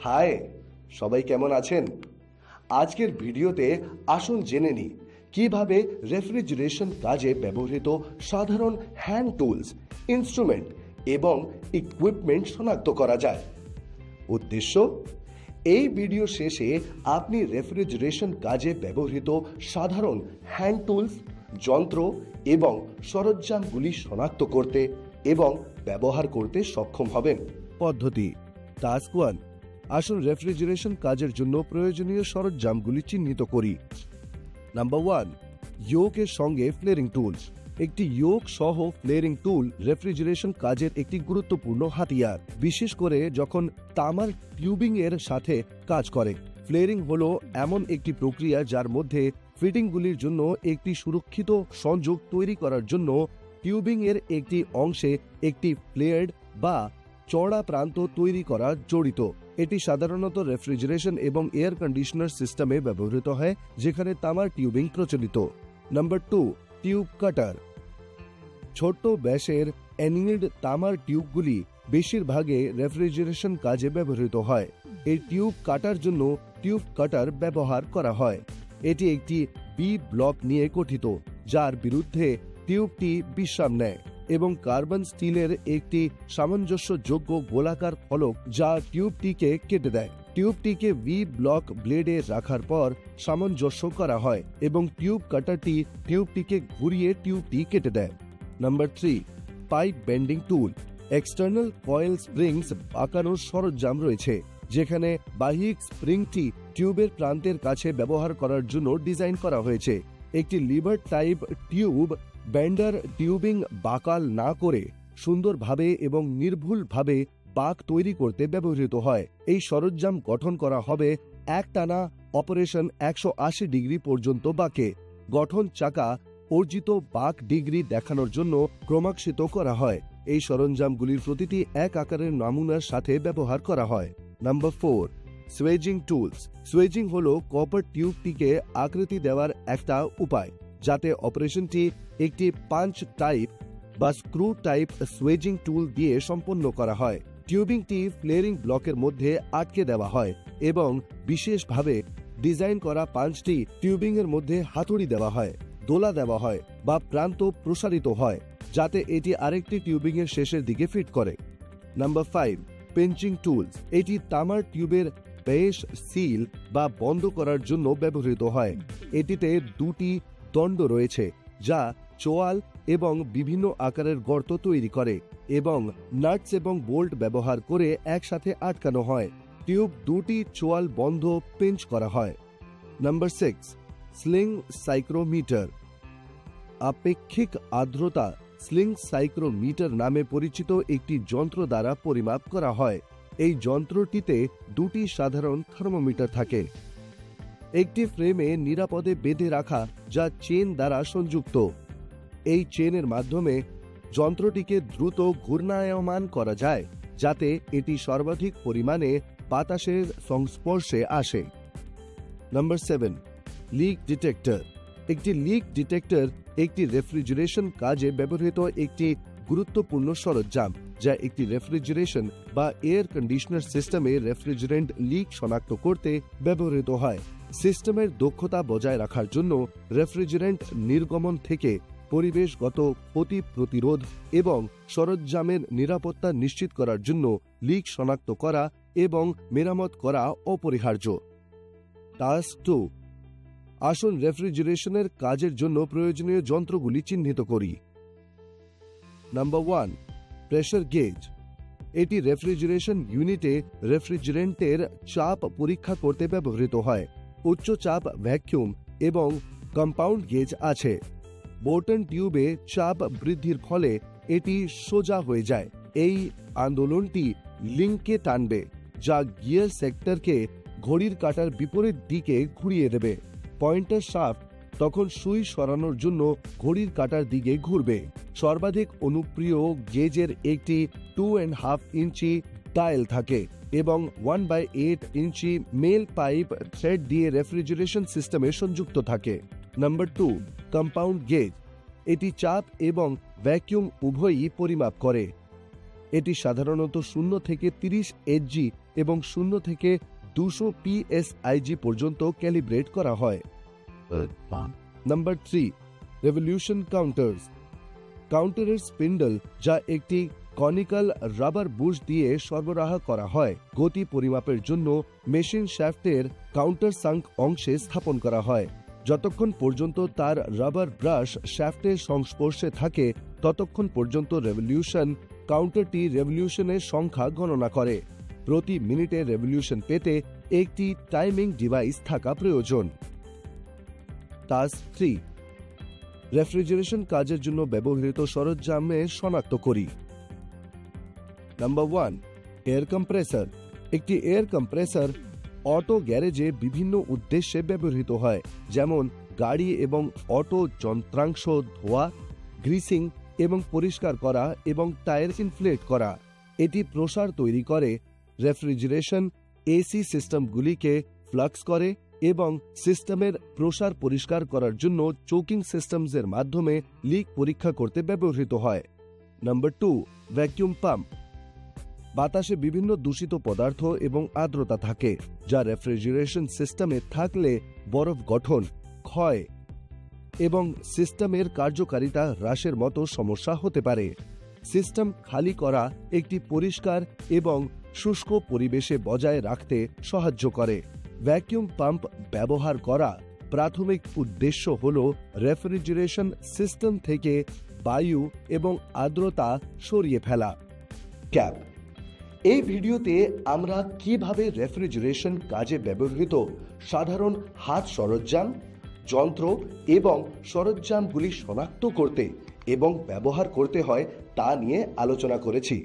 High, সবাই কেমন আছেন? আজকের ভিডিওতে আসুন জেনে নিই কিভাবে রেফ্রিজারেশন কাজে ব্যবহৃত সাধারণ হ্যান্ড টুলস, ইনস্ট্রুমেন্ট এবং ইকুইপমেন্ট শনাক্ত করা যায়। উদ্দেশ্য, এই ভিডিও শেষে আপনি রেফ্রিজারেশন কাজে ব্যবহৃত সাধারণ হ্যান্ড টুলস, যন্ত্র এবং সরঞ্জামগুলি শনাক্ত করতে এবং ব্যবহার করতে সক্ষম হবেন। পদ্ধতি টাস্ক 1, আসুন রেফ্রিজারেশন কাজের জন্য প্রয়োজনীয় সরঞ্জামগুলি চিহ্নিত করি। নাম্বার 1, ইয়োকের সঙ্গে ফ্লেরিং টুলস। একটি ইয়োক সহ ফ্লেরিং টুল রেফ্রিজারেশন কাজের একটি গুরুত্বপূর্ণ হাতিয়ার, বিশেষ করে যখন তামার টিউবিং এর সাথে কাজ করে। ফ্লেরিং হলো এমন একটি প্রক্রিয়া যার মধ্যে ফিটিংগুলির জন্য একটি সুরক্ষিত সংযোগ তৈরি করার জন্য টিউবিং এর একটি অংশে একটি ফ্লেয়ার্ড বা চওড়া প্রান্ত তৈরি করা জড়িত। এটি সাধারণত রেফ্রিজারেশন এবং এয়ার কন্ডিশনার সিস্টেমে ব্যবহৃত হয়, যেখানে তামার টিউবিং প্রচলিত। নাম্বার 2, টিউব কাটার। ছোট ব্যাসের অ্যানিড তামার টিউবগুলি বেশিরভাগে রেফ্রিজারেশন কাজে ব্যবহৃত হয়। এই টিউব কাটার জন্য টিউব কাটার ব্যবহার করা হয়। এটি একটি বি ব্লক নিয়ে গঠিত, যার বিরুদ্ধে টিউবটি বিশ্রাম নেয়, এবং কার্বন স্টিলের একটি সামঞ্জস্যযোগ্য গোলাকার ফলক যা টিউবটিকে কেটে দেয়। টিউবটিকে ভি ব্লক ব্লেডে রাখার পর সামঞ্জস্য করা হয় এবং টিউব কাটারটি টিউবটিকে ঘুরিয়ে টিউবটি কেটে দেয়। নাম্বার 3, পাইপ বেন্ডিং টুল। এক্সটার্নাল কয়েল স্প্রিংস বাঁকানোর সরঞ্জাম রয়েছে, যেখানে বাহ্যিক স্প্রিংটি টিউবের প্রান্তের কাছে ব্যবহার করার জন্য ডিজাইন করা হয়েছে। একটি lever type tube bender tubing বাঁকাল না করে সুন্দরভাবে এবং নির্ভুলভাবে বাঁক তৈরি করতে ব্যবহৃত হয়। এই সরঞ্জাম গঠন করা হবে একটানা অপারেশন 180 ডিগ্রি পর্যন্ত বাঁকে। গঠন চাকা অর্জিত বাঁক ডিগ্রি দেখানোর জন্য ক্রমাঙ্কিত করা হয়। এই সরঞ্জামগুলির প্রতিটি এক আকারের নমুনার সাথে ব্যবহার করা হয়। Number 4, সুয়েজিং tools. সুয়েজিং হলো কপার টিউবটিকে আকৃতি দেওয়ার একটা উপায়, যাতে অপারেশনটি একটি পাঞ্চ টাইপ বা স্ক্রু টাইপ সুয়েজিং টুল দিয়ে সম্পন্ন করা হয়। টিউবিংটি ফ্লেরিং ব্লকের মধ্যে আটকে দেওয়া হয় এবং বিশেষভাবে ডিজাইন করা পাঞ্চটি টিউবিং এর মধ্যে হাতুড়ি দেওয়া হয়, দোলা দেওয়া হয় বা প্রান্ত প্রসারিত হয়, যাতে এটি আরেকটি টিউবিং এর শেষের দিকে ফিট করে। Number 5, pinching tools. এটি তামার টিউবের বেশ সিল বা বন্ধ করার জন্য ব্যবহৃত হয়। এটিতে দুটি দণ্ড রয়েছে, যা চোয়াল এবং বিভিন্ন আকারের গর্ত তৈরি করে এবং নাটস এবং বোল্ট ব্যবহার করে একসাথে আটকানো হয়। টিউব দুটি চোয়াল বন্ধ পেঞ্চ করা হয়। Number 6, sling সাইক্রোমিটার। আপেক্ষিক আর্দ্রতা স্লিং সাইক্রোমিটার নামে পরিচিত একটি যন্ত্র দ্বারা পরিমাপ করা হয়। এই যন্ত্রটিতে দুটি সাধারণ থার্মোমিটার থাকে, একটি ফ্রেমে নিরাপদে বেঁধে রাখা যা চেন দ্বারা সংযুক্ত। এই চেনের মাধ্যমে যন্ত্রটিকে দ্রুত ঘূর্ণায়মান করা যায়, যাতে এটি সর্বাধিক পরিমাণে বাতাসের সংস্পর্শে আসে। Number 7, leak detector. একটি লিক ডিটেক্টর একটি রেফ্রিজারেশন কাজে ব্যবহৃত একটি গুরুত্বপূর্ণ সরঞ্জাম, যা একটি রেফ্রিজারেশন বা এয়ার কন্ডিশনার সিস্টেমে রেফ্রিজারেন্ট লিক শনাক্ত করতে ব্যবহৃত হয়। সিস্টেমের দক্ষতা বজায় রাখার জন্য রেফ্রিজারেন্ট নির্গমন থেকে পরিবেশগত ক্ষতি প্রতিরোধ এবং সরঞ্জামের নিরাপত্তা নিশ্চিত করার জন্য লিক শনাক্ত করা এবং মেরামত করা অপরিহার্য। টাস্ক 2, আসুন রেফ্রিজারেশনের কাজের জন্য প্রয়োজনীয় যন্ত্রগুলি চিহ্নিত করি। Number 1, pressure gauge. এটি রেফ্রিজারেশন ইউনিটে রেফ্রিজারেন্টের চাপ পরীক্ষা করতে ব্যবহৃত হয়। উচ্চ চাপ ভ্যাকুয়াম এবং কম্পাউন্ড গেজ আছে। বোর্টন টিউবে চাপ বৃদ্ধির ফলে এটি সোজা হয়ে যায়। এই আন্দোলনটি লিঙ্ককে টানবে, যা গিয়ার সেক্টরকে ঘড়ির কাঁটার বিপরীত দিকে ঘুরিয়ে দেবে। পয়েন্টার শাফট তখন সুই সরানোর জন্য ঘড়ির কাঁটার দিকে ঘুরবে। সর্বাধিক অনুপ্রিয় গেজের একটি 2.5 ইঞ্চি ডায়াল থাকে এবং 1/8 ইঞ্চি মেল পাইপ থ্রেড দিয়ে রেফ্রিজারেশন সিস্টেমে সংযুক্ত থাকে। Number 2, compound gauge. এটি চাপ এবং ভ্যাকুয়াম উভয়ই পরিমাপ করে। এটি সাধারণত 0 থেকে 30 এইচজি এবং 0 থেকে 200 PSIG পর্যন্ত ক্যালিব্রেট করা হয়। Number 3, revolution counters. কাউন্টারের স্পিন্ডল, যা একটি কনিক্যাল রাবার বুশ দিয়ে সরবরাহ করা হয়, গতি পরিমাপের জন্য মেশিন শ্যাফটের কাউন্টার সাঙ্ক অংশে স্থাপন করা হয়। যতক্ষণ পর্যন্ত তার রাবার ব্রাশ শ্যাফটের সংস্পর্শে থাকে ততক্ষণ পর্যন্ত রেভলিউশন কাউন্টারটি রেভলিউশনের সংখ্যা গণনা করে। প্রতি মিনিটে রেভলিউশন পেতে একটি টাইমিং ডিভাইস থাকা প্রয়োজন। টাস্ক 3, রেফ্রিজারেশন কাজের জন্য ব্যবহৃত সরঞ্জামের শনাক্ত করি। Number 1, air compressor. একটি এয়ার কম্প্রেসর অটো গ্যারেজে বিভিন্ন উদ্দেশ্যে ব্যবহৃত হয়, যেমন গাড়ি এবং অটো যন্ত্রাংশ ধোয়া, গ্রিসিং এবং পরিষ্কার করা এবং টায়ার ইনফ্লেট করা। এটি প্রসার তৈরি করে, রেফ্রিজারেশন এসি সিস্টেমগুলিকে ফ্লাক্স করে এবং সিস্টেমের প্রসার পরিষ্কার করার জন্য চোকিং সিস্টেমসের মাধ্যমে লিক পরীক্ষা করতে ব্যবহৃত হয়। Number 2, vacuum pump. বাতাসে বিভিন্ন দূষিত পদার্থ এবং আর্দ্রতা থাকে, যা রেফ্রিজারেশন সিস্টেমে থাকলে বরফ গঠন, ক্ষয় এবং সিস্টেমের কার্যকারিতা হ্রাসের মতো সমস্যা হতে পারে। সিস্টেম খালি করা একটি পরিষ্কার এবং শুষ্ক পরিবেশে বজায় রাখতে সাহায্য করে। ভ্যাকুয়াম পাম্প ব্যবহার করা প্রাথমিক উদ্দেশ্য হল রেফ্রিজারেশন সিস্টেম থেকে বায়ু এবং আর্দ্রতা সরিয়ে ফেলা। ক্যাপ। এই ভিডিওতে আমরা কিভাবে রেফ্রিজারেশন কাজে ব্যবহৃত সাধারণ হাত সরঞ্জাম, যন্ত্র এবং সরঞ্জামগুলি শনাক্ত করতে এবং ব্যবহার করতে হয় তা নিয়ে আলোচনা করেছি।